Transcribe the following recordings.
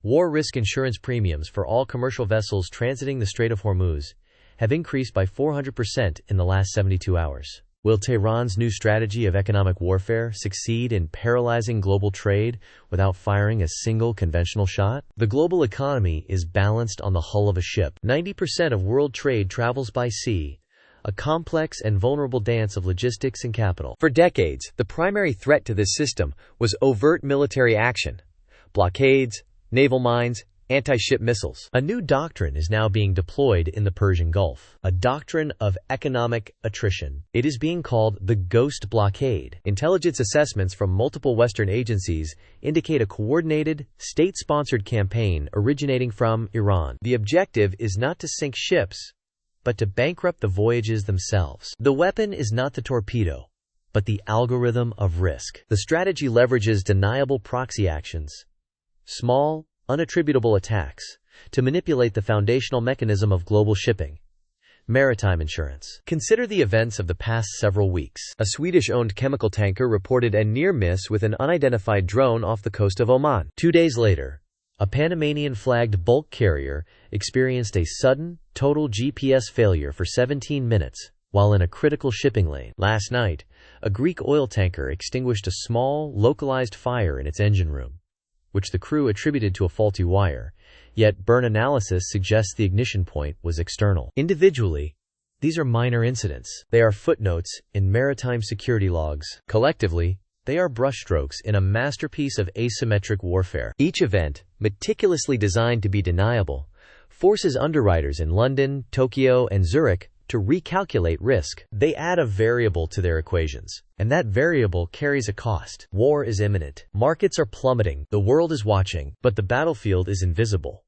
War risk insurance premiums for all commercial vessels transiting the Strait of Hormuz have increased by 400% in the last 72 hours. Will Tehran's new strategy of economic warfare succeed in paralyzing global trade without firing a single conventional shot? The global economy is balanced on the hull of a ship. 90% of world trade travels by sea, a complex and vulnerable dance of logistics and capital. For decades, the primary threat to this system was overt military action: blockades, naval mines, anti-ship missiles. A new doctrine is now being deployed in the Persian Gulf, a doctrine of economic attrition. It is being called the ghost blockade. Intelligence assessments from multiple Western agencies indicate a coordinated, state-sponsored campaign originating from Iran. The objective is not to sink ships, but to bankrupt the voyages themselves. The weapon is not the torpedo, but the algorithm of risk. The strategy leverages deniable proxy actions, small, unattributable attacks, to manipulate the foundational mechanism of global shipping: maritime insurance. Consider the events of the past several weeks. A Swedish-owned chemical tanker reported a near miss with an unidentified drone off the coast of Oman. 2 days later, a Panamanian-flagged bulk carrier experienced a sudden, total GPS failure for 17 minutes while in a critical shipping lane. Last night, a Greek oil tanker extinguished a small, localized fire in its engine room, which the crew attributed to a faulty wire, yet burn analysis suggests the ignition point was external. Individually, these are minor incidents. They are footnotes in maritime security logs. Collectively, they are brushstrokes in a masterpiece of asymmetric warfare. Each event, meticulously designed to be deniable, forces underwriters in London, Tokyo, and Zurich to recalculate risk. They add a variable to their equations, and that variable carries a cost. War is imminent. Markets are plummeting. The world is watching, but the battlefield is invisible,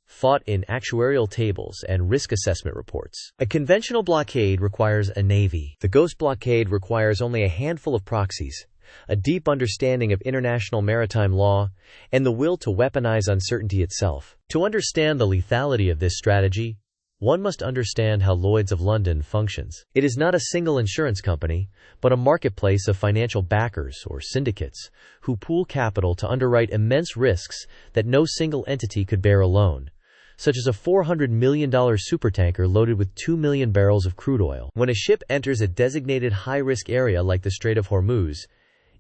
fought in actuarial tables and risk assessment reports. A conventional blockade requires a navy. The ghost blockade requires only a handful of proxies, a deep understanding of international maritime law, and the will to weaponize uncertainty itself. To understand the lethality of this strategy, one must understand how Lloyd's of London functions. It is not a single insurance company, but a marketplace of financial backers or syndicates who pool capital to underwrite immense risks that no single entity could bear alone, such as a $400 million supertanker loaded with 2 million barrels of crude oil. When a ship enters a designated high-risk area like the Strait of Hormuz,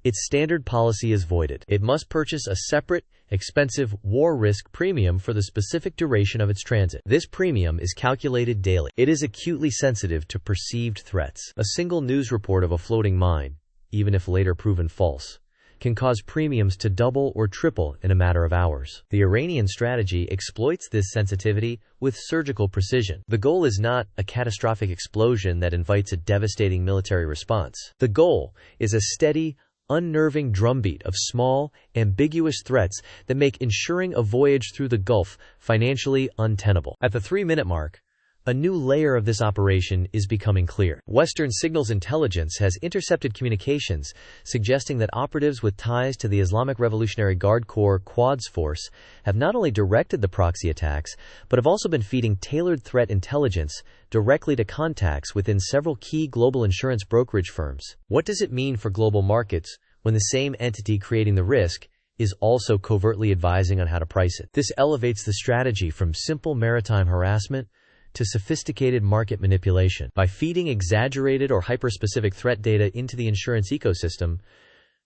its standard policy is voided. It must purchase a separate, expensive war risk premium for the specific duration of its transit. This premium is calculated daily. It is acutely sensitive to perceived threats. A single news report of a floating mine, even if later proven false, can cause premiums to double or triple in a matter of hours. The Iranian strategy exploits this sensitivity with surgical precision. The goal is not a catastrophic explosion that invites a devastating military response. The goal is a steady, unnerving drumbeat of small, ambiguous threats that make insuring a voyage through the Gulf financially untenable. At the 3-minute mark, a new layer of this operation is becoming clear. Western signals intelligence has intercepted communications suggesting that operatives with ties to the Islamic Revolutionary Guard Corps Quds Force have not only directed the proxy attacks, but have also been feeding tailored threat intelligence directly to contacts within several key global insurance brokerage firms. What does it mean for global markets when the same entity creating the risk is also covertly advising on how to price it? This elevates the strategy from simple maritime harassment to sophisticated market manipulation. By feeding exaggerated or hyperspecific threat data into the insurance ecosystem,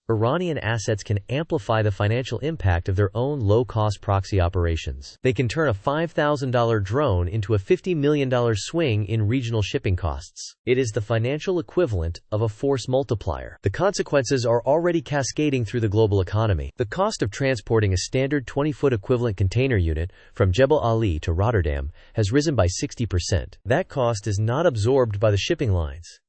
Iranian assets can amplify the financial impact of their own low-cost proxy operations. They can turn a $5,000 drone into a $50 million swing in regional shipping costs. It is the financial equivalent of a force multiplier. The consequences are already cascading through the global economy. The cost of transporting a standard 20-foot equivalent container unit from Jebel Ali to Rotterdam has risen by 60%. That cost is not absorbed by the shipping lines.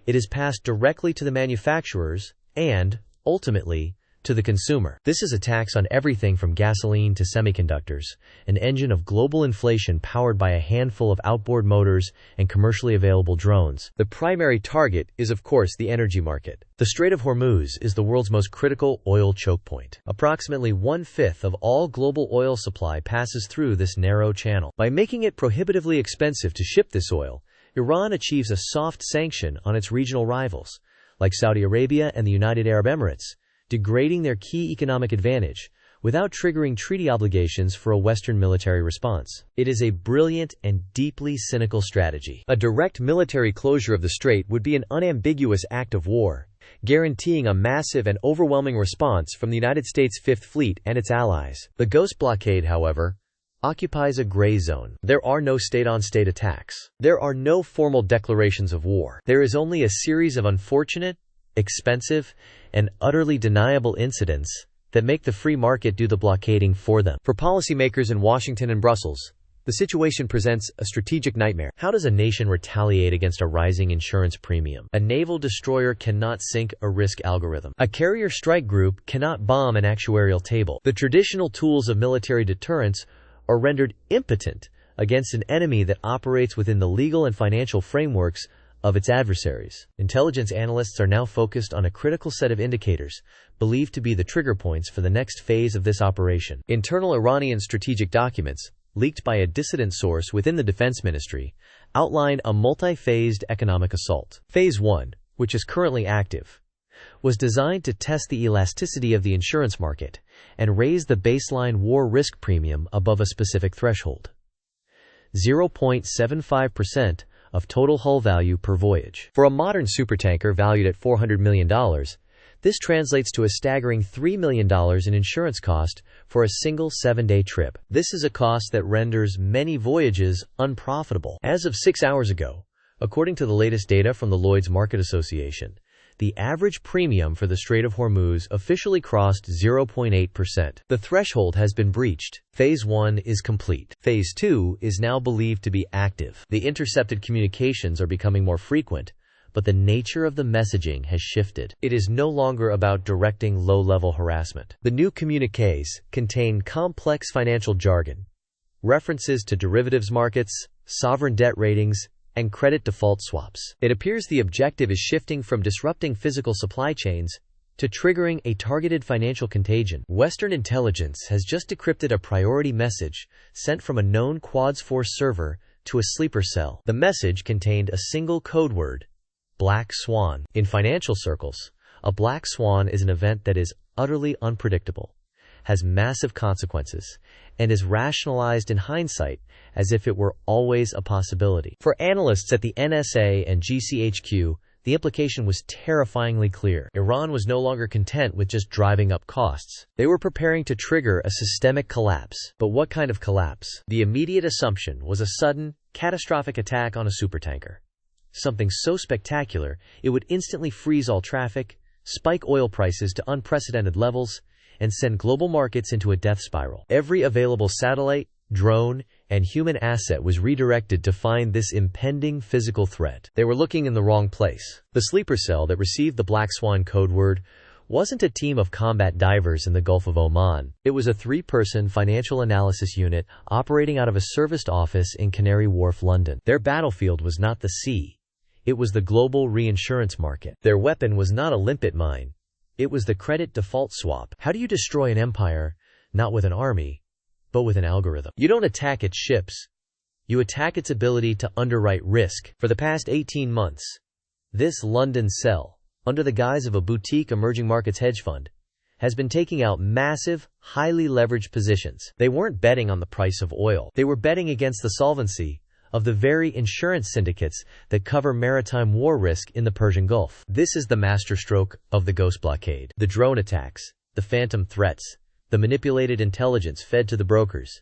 It is passed directly to the manufacturers and, ultimately, to the consumer. This is a tax on everything from gasoline to semiconductors, an engine of global inflation powered by a handful of outboard motors and commercially available drones. The primary target is, of course, the energy market. The Strait of Hormuz is the world's most critical oil choke point. Approximately 1/5 of all global oil supply passes through this narrow channel. By making it prohibitively expensive to ship this oil, Iran achieves a soft sanction on its regional rivals, like Saudi Arabia and the United Arab Emirates, degrading their key economic advantage without triggering treaty obligations for a Western military response. It is a brilliant and deeply cynical strategy. A direct military closure of the strait would be an unambiguous act of war, guaranteeing a massive and overwhelming response from the United States Fifth Fleet and its allies. The Ghost Blockade, however, occupies a gray zone. There are no state-on-state attacks. There are no formal declarations of war. There is only a series of unfortunate, expensive, and utterly deniable incidents that make the free market do the blockading for them. For policymakers in Washington and Brussels, the situation presents a strategic nightmare. How does a nation retaliate against a rising insurance premium? A naval destroyer cannot sink a risk algorithm. A carrier strike group cannot bomb an actuarial table. The traditional tools of military deterrence are rendered impotent against an enemy that operates within the legal and financial frameworks of its adversaries. Intelligence analysts are now focused on a critical set of indicators believed to be the trigger points for the next phase of this operation. Internal Iranian strategic documents, leaked by a dissident source within the defense ministry, outline a multi-phased economic assault. Phase 1, which is currently active, was designed to test the elasticity of the insurance market and raise the baseline war risk premium above a specific threshold. 0.75% of total hull value per voyage. For a modern supertanker valued at $400 million, this translates to a staggering $3 million in insurance cost for a single 7-day trip. This is a cost that renders many voyages unprofitable. As of 6 hours ago, according to the latest data from the Lloyd's Market Association, the average premium for the Strait of Hormuz officially crossed 0.8%. The threshold has been breached. Phase 1 is complete. Phase 2 is now believed to be active. The intercepted communications are becoming more frequent, but the nature of the messaging has shifted. It is no longer about directing low-level harassment. The new communiques contain complex financial jargon, references to derivatives markets, sovereign debt ratings, and credit default swaps. It appears the objective is shifting from disrupting physical supply chains to triggering a targeted financial contagion. Western intelligence has just decrypted a priority message sent from a known Quds Force server to a sleeper cell. The message contained a single code word: Black Swan. In financial circles, a black swan is an event that is utterly unpredictable, has massive consequences, and is rationalized in hindsight as if it were always a possibility. For analysts at the NSA and GCHQ, the implication was terrifyingly clear. Iran was no longer content with just driving up costs. They were preparing to trigger a systemic collapse. But what kind of collapse? The immediate assumption was a sudden, catastrophic attack on a supertanker. Something so spectacular, it would instantly freeze all traffic, spike oil prices to unprecedented levels, and send global markets into a death spiral. Every available satellite, drone, and human asset was redirected to find this impending physical threat. They were looking in the wrong place. The sleeper cell that received the Black Swan code word wasn't a team of combat divers in the Gulf of Oman. It was a 3-person financial analysis unit operating out of a serviced office in Canary Wharf, London. Their battlefield was not the sea. It was the global reinsurance market. Their weapon was not a limpet mine. It was the credit default swap. How do you destroy an empire? Not with an army, but with an algorithm. You don't attack its ships. You attack its ability to underwrite risk. For the past 18 months, this London cell, under the guise of a boutique emerging markets hedge fund, has been taking out massive, highly leveraged positions. They weren't betting on the price of oil. They were betting against the solvency of the very insurance syndicates that cover maritime war risk in the Persian Gulf. This is the masterstroke of the Ghost Blockade. The drone attacks, the phantom threats, the manipulated intelligence fed to the brokers.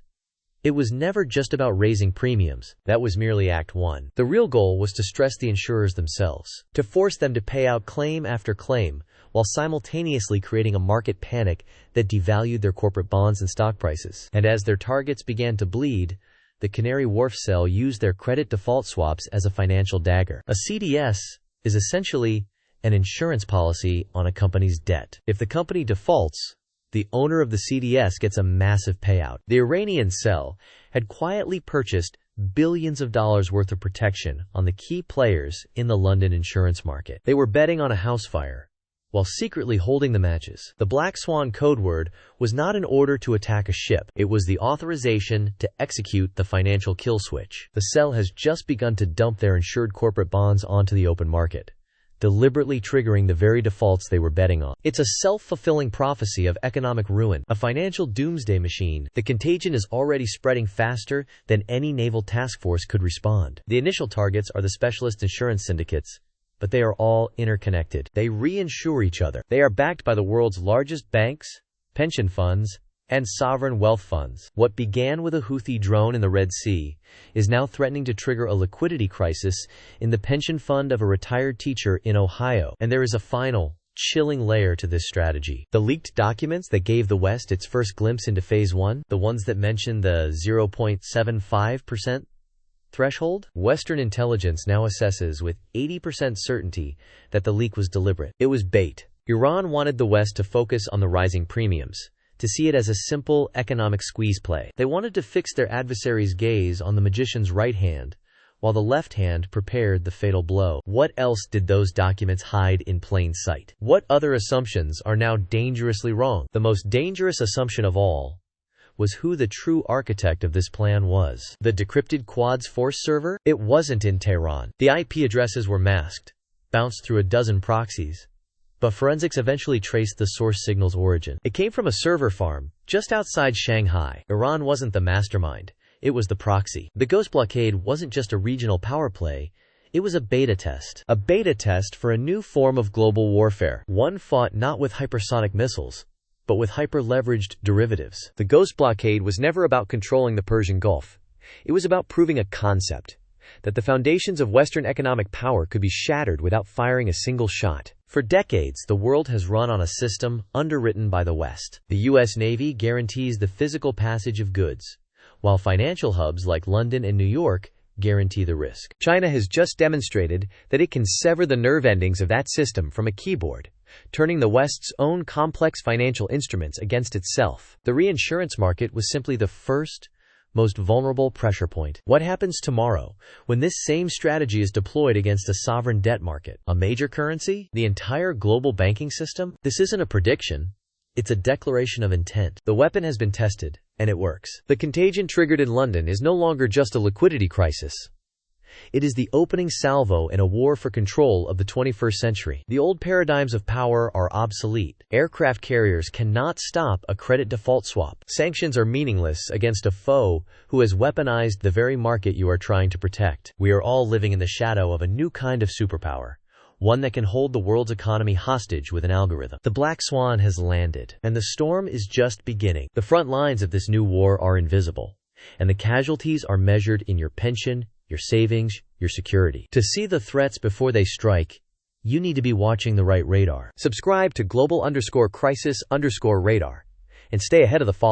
It was never just about raising premiums. That was merely Act 1. The real goal was to stress the insurers themselves, to force them to pay out claim after claim, while simultaneously creating a market panic that devalued their corporate bonds and stock prices. And as their targets began to bleed, the Canary Wharf cell used their credit default swaps as a financial dagger. A CDS is essentially an insurance policy on a company's debt. If the company defaults, the owner of the CDS gets a massive payout. The Iranian cell had quietly purchased billions of dollars worth of protection on the key players in the London insurance market. They were betting on a house fire while secretly holding the matches. The Black Swan code word was not an order to attack a ship. It was the authorization to execute the financial kill switch. The cell has just begun to dump their insured corporate bonds onto the open market. deliberately triggering the very defaults they were betting on. It's a self-fulfilling prophecy of economic ruin, a financial doomsday machine. The contagion is already spreading faster than any naval task force could respond. The initial targets are the specialist insurance syndicates, but they are all interconnected. They reinsure each other. They are backed by the world's largest banks, pension funds, and sovereign wealth funds. What began with a Houthi drone in the Red Sea is now threatening to trigger a liquidity crisis in the pension fund of a retired teacher in Ohio. And there is a final, chilling layer to this strategy. The leaked documents that gave the West its first glimpse into Phase 1, the ones that mention the 0.75% threshold, Western intelligence now assesses with 80% certainty that the leak was deliberate. It was bait. Iran wanted the West to focus on the rising premiums, to see it as a simple economic squeeze play. They wanted to fix their adversary's gaze on the magician's right hand, while the left hand prepared the fatal blow. What else did those documents hide in plain sight? What other assumptions are now dangerously wrong? The most dangerous assumption of all was who the true architect of this plan was. The decrypted Quds Force server? It wasn't in Tehran. The IP addresses were masked, bounced through a dozen proxies, but forensics eventually traced the source signal's origin. It came from a server farm just outside Shanghai. Iran wasn't the mastermind, it was the proxy. The Ghost blockade wasn't just a regional power play, it was a beta test. A beta test for a new form of global warfare. One fought not with hypersonic missiles, but with hyper-leveraged derivatives. The Ghost blockade was never about controlling the Persian Gulf. It was about proving a concept, that the foundations of Western economic power could be shattered without firing a single shot. For decades, the world has run on a system underwritten by the West. The U.S. Navy guarantees the physical passage of goods, while financial hubs like London and New York guarantee the risk. China has just demonstrated that it can sever the nerve endings of that system from a keyboard, turning the West's own complex financial instruments against itself. The reinsurance market was simply the first, most vulnerable pressure point. What happens tomorrow when this same strategy is deployed against a sovereign debt market? A major currency? The entire global banking system? This isn't a prediction. It's a declaration of intent. The weapon has been tested, and it works. The contagion triggered in London is no longer just a liquidity crisis. It is the opening salvo in a war for control of the 21st century. The old paradigms of power are obsolete. Aircraft carriers cannot stop a credit default swap. Sanctions are meaningless against a foe who has weaponized the very market you are trying to protect. We are all living in the shadow of a new kind of superpower, one that can hold the world's economy hostage with an algorithm. The black swan has landed, and the storm is just beginning. The front lines of this new war are invisible, and the casualties are measured in your pension, your savings, your security. To see the threats before they strike, you need to be watching the right radar. Subscribe to global_crisis_radar and stay ahead of the fall.